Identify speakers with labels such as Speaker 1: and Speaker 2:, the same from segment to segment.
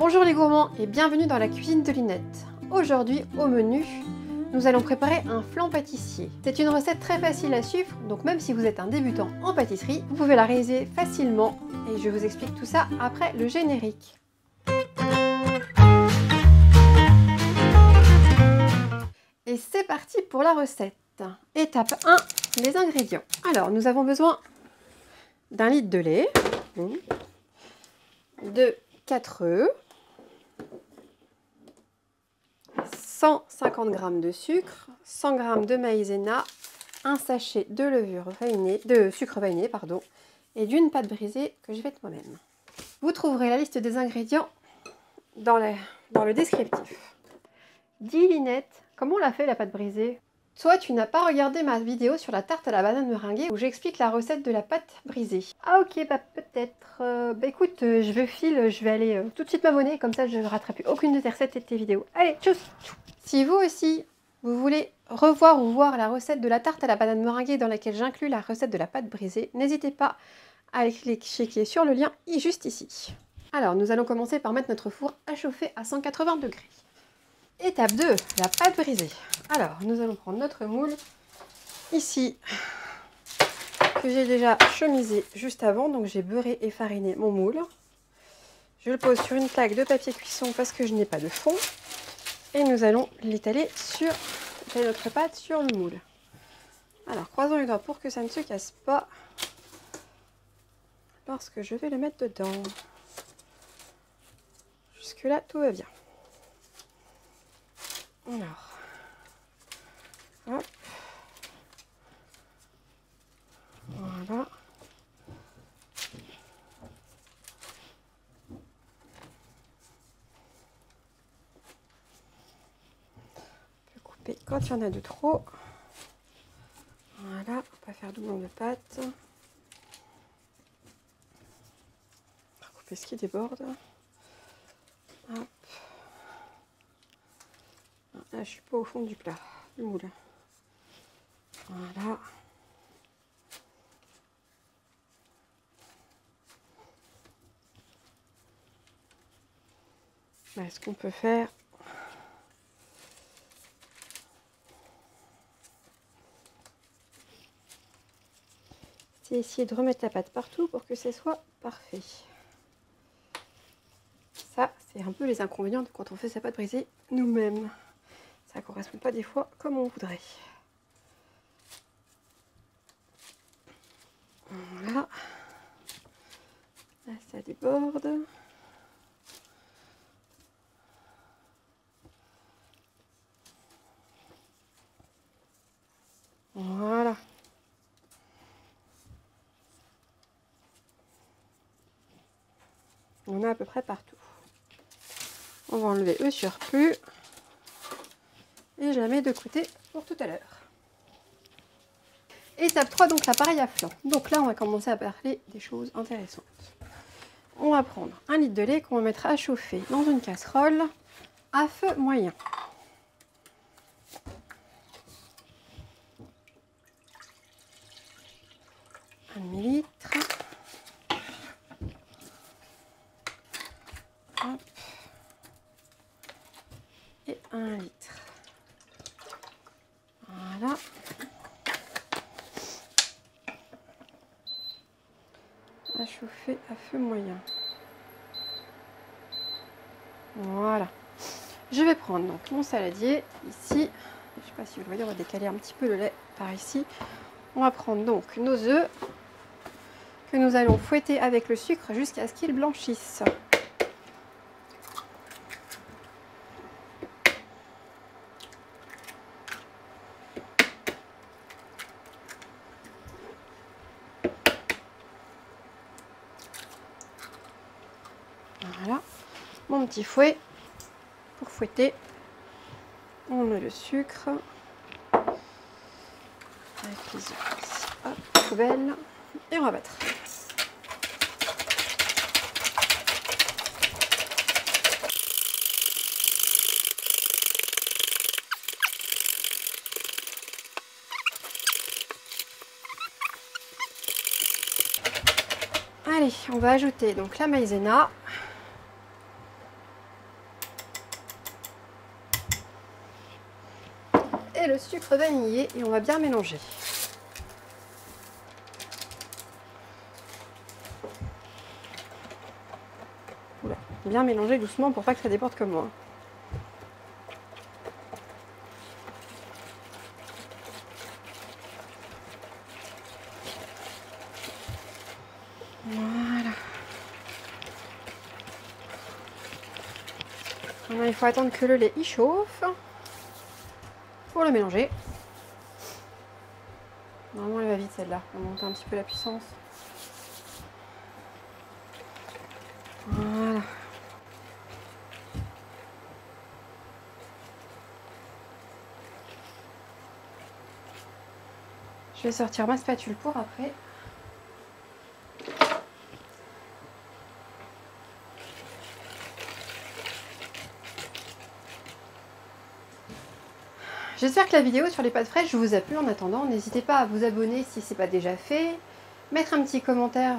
Speaker 1: Bonjour les gourmands et bienvenue dans la cuisine de Linette. Aujourd'hui au menu, nous allons préparer un flan pâtissier. C'est une recette très facile à suivre, donc même si vous êtes un débutant en pâtisserie, vous pouvez la réaliser facilement et je vous explique tout ça après le générique. Et c'est parti pour la recette. Étape 1, les ingrédients. Alors nous avons besoin d'un litre de lait, de 4 œufs, 150 g de sucre, 100 g de maïzena, un sachet de levure vainée, de sucre vainé, pardon, et d'une pâte brisée que je vais faite moi-même. Vous trouverez la liste des ingrédients dans le descriptif. Dis Linette, comment on l'a fait la pâte brisée? Toi, tu n'as pas regardé ma vidéo sur la tarte à la banane meringuée où j'explique la recette de la pâte brisée. Ah ok, bah peut-être. Écoute, je vais aller tout de suite m'abonner, comme ça je ne raterai plus aucune de tes recettes et de tes vidéos. Allez, tchuss! Si vous aussi, vous voulez revoir ou voir la recette de la tarte à la banane meringuée dans laquelle j'inclus la recette de la pâte brisée, n'hésitez pas à cliquer sur le lien juste ici. Alors, nous allons commencer par mettre notre four à chauffer à 180 degrés. Étape 2, la pâte brisée. Alors, nous allons prendre notre moule, ici, que j'ai déjà chemisé juste avant, donc j'ai beurré et fariné mon moule. Je le pose sur une plaque de papier cuisson parce que je n'ai pas de fond. Et nous allons l'étaler sur notre pâte sur le moule. Alors, croisons les doigts pour que ça ne se casse pas lorsque je vais le mettre dedans. Jusque-là, tout va bien. Alors, hop, voilà. On peut couper quand il y en a de trop. Voilà, on va pas faire doublon de pâte. On va couper ce qui déborde. Hop. Là, je suis pas au fond du plat, du moule. Voilà. Là, ce qu'on peut faire, c'est essayer de remettre la pâte partout pour que ce soit parfait. Ça, c'est un peu les inconvénients de quand on fait sa pâte brisée nous-mêmes. Ça ne correspond pas des fois comme on voudrait. Voilà. Là, ça déborde. Voilà. On a à peu près partout. On va enlever le surplus. Et je la mets de côté pour tout à l'heure. Étape 3, donc l'appareil à flan. Donc là, on va commencer à parler des choses intéressantes. On va prendre un litre de lait qu'on va mettre à chauffer dans une casserole à feu moyen. Un demi-litre. Hop. Et 1 litre. Voilà. À chauffer à feu moyen. Voilà. Je vais prendre donc mon saladier ici. Je ne sais pas si vous le voyez, on va décaler un petit peu le lait par ici. On va prendre donc nos œufs que nous allons fouetter avec le sucre jusqu'à ce qu'ils blanchissent. Voilà, mon petit fouet pour fouetter. On met le sucre avec les œufs ici, hop, poubelle, et on va battre. Allez, on va ajouter donc la maïzena. et le sucre vanillé et on va bien mélanger. Oula, bien mélanger doucement pour pas que ça déborde comme moi. Voilà. Maintenant, il faut attendre que le lait y chauffe pour le mélanger. Normalement, elle va vite celle-là. On va monter un petit peu la puissance. Voilà. Je vais sortir ma spatule pour après. J'espère que la vidéo sur les pâtes fraîches vous a plu. En attendant, n'hésitez pas à vous abonner si ce n'est pas déjà fait. Mettre un petit commentaire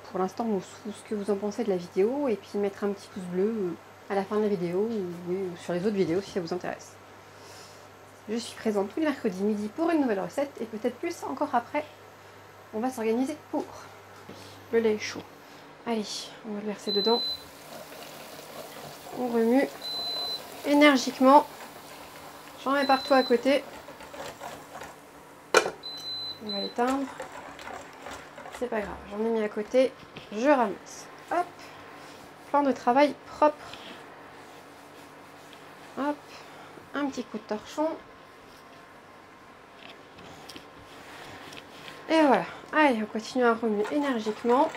Speaker 1: pour l'instant sous ce que vous en pensez de la vidéo. Et puis mettre un petit pouce bleu à la fin de la vidéo ou sur les autres vidéos si ça vous intéresse. Je suis présente tous les mercredis midi pour une nouvelle recette et peut-être plus encore après. On va s'organiser pour. Le lait est chaud. Allez, on va le verser dedans. On remue énergiquement. J'en mets partout à côté. On va l'éteindre. C'est pas grave, j'en ai mis à côté. Je ramasse. Hop. Plan de travail propre. Hop. Un petit coup de torchon. Et voilà. Allez, on continue à remuer énergiquement.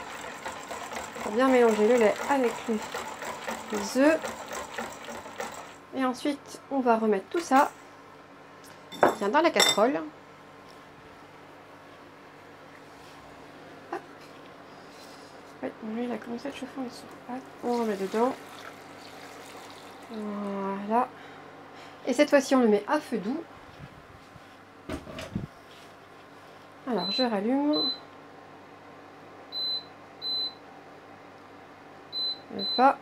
Speaker 1: Pour bien mélanger le lait avec les œufs. Et ensuite, on va remettre tout ça bien dans la casserole. Hop. Ouais, lui, il a commencé à chauffer en dessous. Hop. On remet dedans. Voilà. Et cette fois-ci, on le met à feu doux. Alors, je rallume. Pas.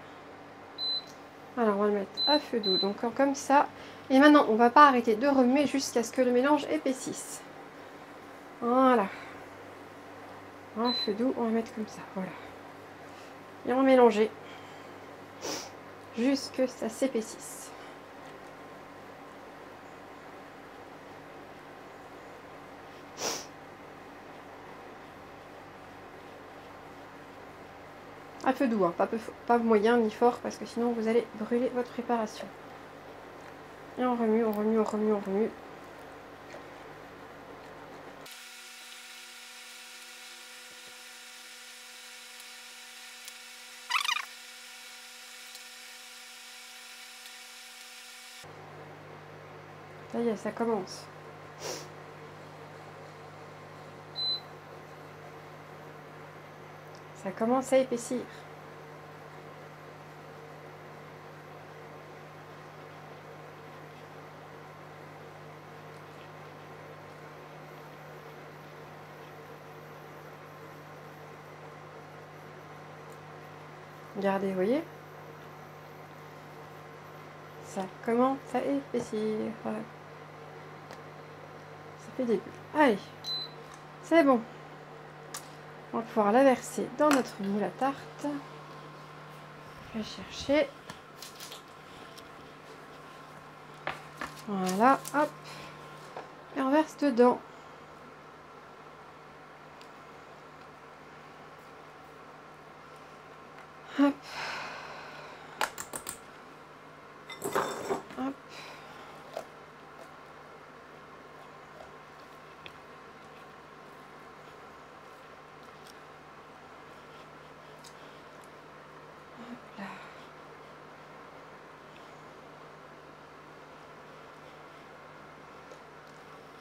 Speaker 1: Alors, on va le mettre à feu doux. Donc, comme ça. Et maintenant, on ne va pas arrêter de remuer jusqu'à ce que le mélange épaississe. Voilà. À feu doux, on va mettre comme ça. Voilà. Et on va mélanger jusque ça s'épaississe. À feu doux, hein, pas moyen ni fort, parce que sinon vous allez brûler votre préparation. Et on remue, on remue, on remue, on remue. Ça y est, ça commence. Ça commence à épaissir. Regardez, vous voyez? Ça commence à épaissir. Voilà. Ça fait début. Allez, c'est bon. On va pouvoir la verser dans notre moule à tarte. Je vais chercher. Voilà, hop. Et on verse dedans. Hop. Hop. Là.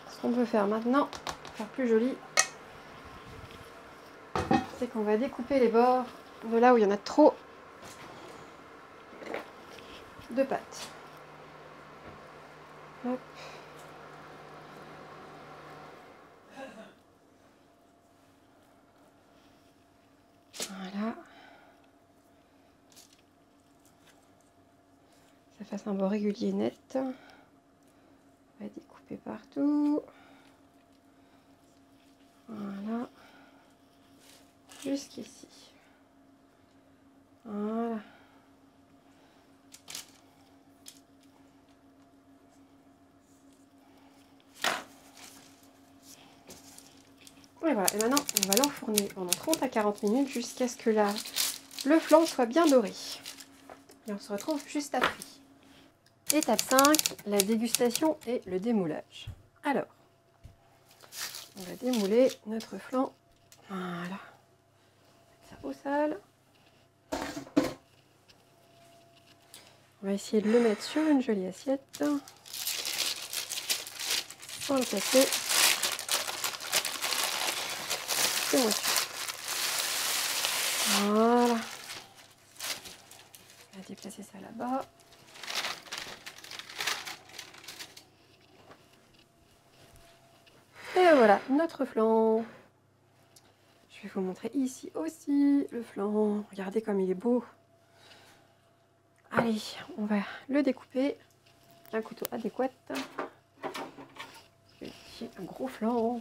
Speaker 1: Ce qu'on peut faire maintenant, pour faire plus joli, c'est qu'on va découper les bords de là où il y en a trop de pâte. Hop. Voilà. Ça fasse un bord régulier net. On va découper découper partout. Voilà. Jusqu'ici. Voilà. Et voilà, et maintenant on va l'enfourner pendant 30 à 40 minutes jusqu'à ce que le flan soit bien doré. Et on se retrouve juste après. Étape 5, la dégustation et le démoulage. Alors, on va démouler notre flan. Voilà. Ça au sale. On va essayer de le mettre sur une jolie assiette. Sans le casser. C'est moi. Voilà. On va déplacer ça là-bas. Et voilà, notre flan. Je vais vous montrer ici aussi le flan. Regardez comme il est beau. Allez, on va le découper. Un couteau adéquat. Ici, un gros flan.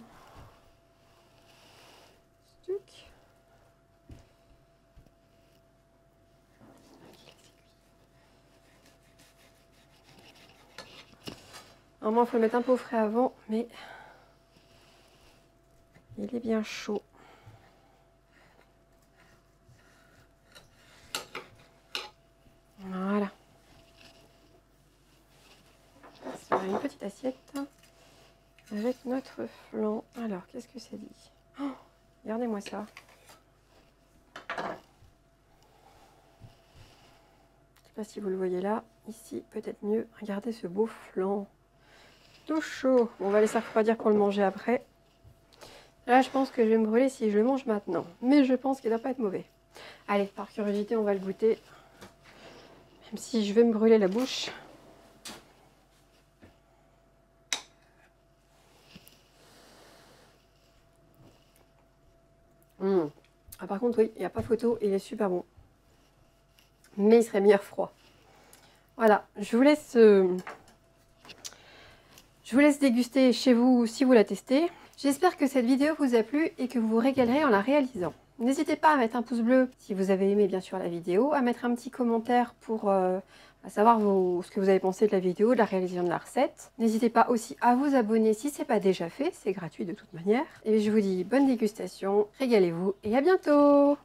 Speaker 1: Normalement, il faut le mettre un peu au frais avant, mais il est bien chaud. Voilà. Sur une petite assiette avec notre flan. Alors, qu'est-ce que ça dit? Oh, regardez-moi ça. Je ne sais pas si vous le voyez là. Ici, peut-être mieux. Regardez ce beau flan. Tout chaud. On va laisser refroidir pour le manger après. Là, je pense que je vais me brûler si je le mange maintenant. Mais je pense qu'il ne doit pas être mauvais. Allez, par curiosité, on va le goûter. Même si je vais me brûler la bouche. Ah, par contre, oui, il n'y a pas photo. Il est super bon. Mais il serait meilleur froid. Voilà, je vous laisse déguster chez vous si vous la testez. J'espère que cette vidéo vous a plu et que vous vous régalerez en la réalisant. N'hésitez pas à mettre un pouce bleu si vous avez aimé bien sûr la vidéo, à mettre un petit commentaire pour savoir ce que vous avez pensé de la vidéo, de la réalisation de la recette. N'hésitez pas aussi à vous abonner si ce n'est pas déjà fait, c'est gratuit de toute manière. Et je vous dis bonne dégustation, régalez-vous et à bientôt!